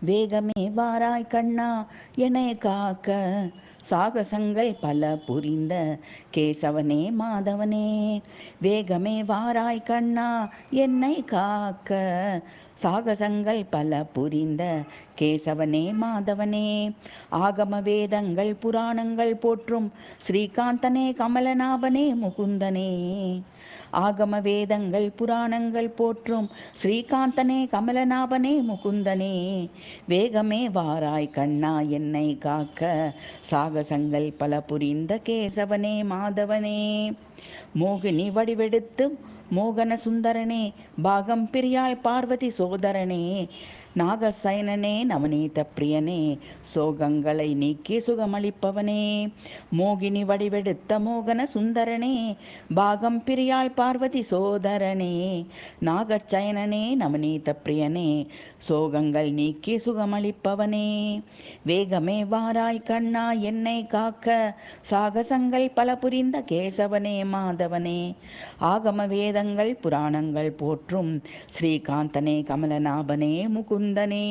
வேகமே வாராய் கண்ணா என்னை காக்க, சாகசங்கள் பல புரிந்த கேசவனே மாதவனே. வேகமே வாராய் கண்ணா என்னை காக்க, சாகசங்கள் பல புரிந்த கேசவனே மாதவனே. ஆகம வேதங்கள் புராணங்கள் போற்றும் ஸ்ரீகாந்தனே கமலநாபனே முகுந்தனே. ஆகம வேதங்கள் புராணங்கள் போற்றும் ஸ்ரீகாந்தனே கமலநாபனே முகுந்தனே. வேகமே வாராய் கண்ணா என்னை காக்க, சாகசங்கள் பல புரிந்த கேசவனே மாதவனே. மோகினி வடிவெடுத்து மோகன சுந்தரனே, பாகம் பிரியாள் பார்வதி சோதரனே. நாகசயனனே நவநீத பிரியனே, சோகங்களை நீக்கி சுகமளிப்பவனே. மோகினி வடிவெடுத்த மோகன சுந்தரனே, பாகம் பிரியாள் பார்வதி சோதரனே. நாகச்சயனனே நவநீத பிரியனே, சோகங்கள் நீக்கி சுகமளிப்பவனே. வேகமே வாராய் கண்ணா என்னை காக்க, சாகசங்கள் பல புரிந்த கேசவனே மாதவனே. ஆகம வேதங்கள் புராணங்கள் போற்றும் ஸ்ரீகாந்தனே கமலநாபனே முகுந்தனே.